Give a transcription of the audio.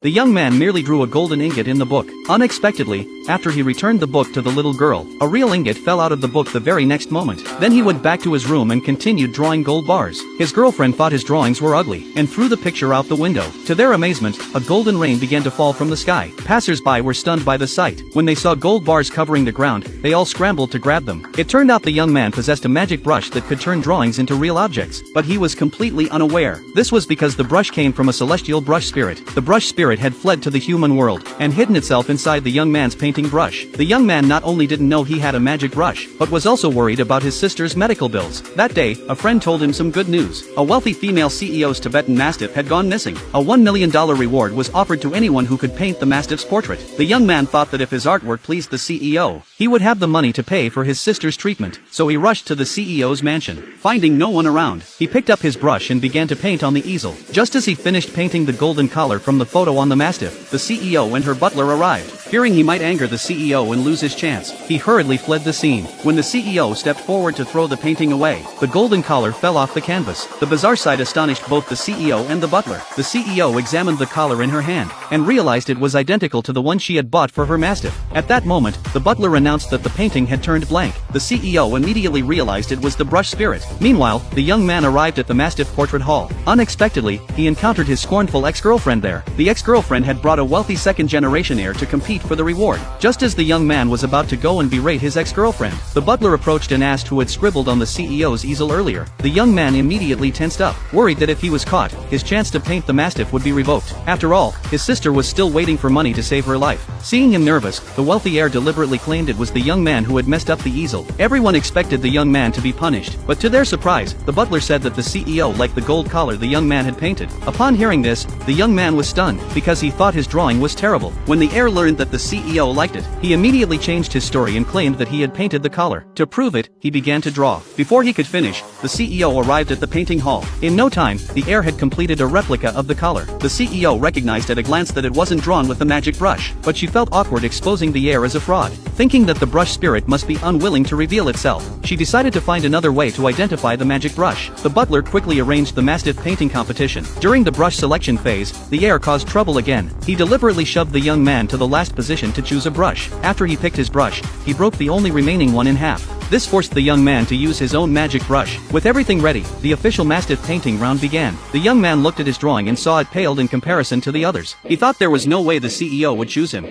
The young man merely drew a golden ingot in the book. Unexpectedly, after he returned the book to the little girl, a real ingot fell out of the book the very next moment. Then he went back to his room and continued drawing gold bars. His girlfriend thought his drawings were ugly and threw the picture out the window. To their amazement, a golden rain began to fall from the sky. Passers-by were stunned by the sight. When they saw gold bars covering the ground, they all scrambled to grab them. It turned out the young man possessed a magic brush that could turn drawings into real objects, but he was completely unaware. This was because the brush came from a celestial brush spirit. The brush spirit had fled to the human world and hidden itself inside the young man's painting brush. The young man not only didn't know he had a magic brush, but was also worried about his sister's medical bills. That day, a friend told him some good news. A wealthy female CEO's Tibetan Mastiff had gone missing. A $1 million reward was offered to anyone who could paint the Mastiff's portrait. The young man thought that if his artwork pleased the CEO, he would have the money to pay for his sister's treatment, so he rushed to the CEO's mansion. Finding no one around, he picked up his brush and began to paint on the easel. Just as he finished painting the golden collar from the photo on the Mastiff, the CEO and her butler arrived. Fearing he might anger the CEO and lose his chance, he hurriedly fled the scene. When the CEO stepped forward to throw the painting away, the golden collar fell off the canvas. The bizarre sight astonished both the CEO and the butler. The CEO examined the collar in her hand and realized it was identical to the one she had bought for her Mastiff. At that moment, the butler announced that the painting had turned blank. The CEO immediately realized it was the brush spirit. Meanwhile, the young man arrived at the Mastiff portrait hall. Unexpectedly, he encountered his scornful ex-girlfriend there. The ex-girlfriend had brought a wealthy second-generation heir to compete for the reward. Just as the young man was about to go and berate his ex-girlfriend, the butler approached and asked who had scribbled on the CEO's easel earlier. The young man immediately tensed up, worried that if he was caught, his chance to paint the Mastiff would be revoked. After all, his sister was still waiting for money to save her life. Seeing him nervous, the wealthy heir deliberately claimed it was the young man who had messed up the easel. Everyone expected the young man to be punished, but to their surprise, the butler said that the CEO liked the gold collar the young man had painted. Upon hearing this, the young man was stunned, because he thought his drawing was terrible. When the heir learned that the CEO liked it, he immediately changed his story and claimed that he had painted the collar. To prove it, he began to draw. Before he could finish, the CEO arrived at the painting hall. In no time, the heir had completed a replica of the collar. The CEO recognized at a glance that it wasn't drawn with the magic brush, but she felt awkward exposing the heir as a fraud. Thinking that the brush spirit must be unwilling to reveal itself, she decided to find another way to identify the magic brush. The butler quickly arranged the Mastiff painting competition. During the brush selection phase, the heir caused trouble again. He deliberately shoved the young man to the last position to choose a brush. After he picked his brush, he broke the only remaining one in half. This forced the young man to use his own magic brush. With everything ready, the official Mastiff painting round began. The young man looked at his drawing and saw it paled in comparison to the others. He thought there was no way the CEO would choose him.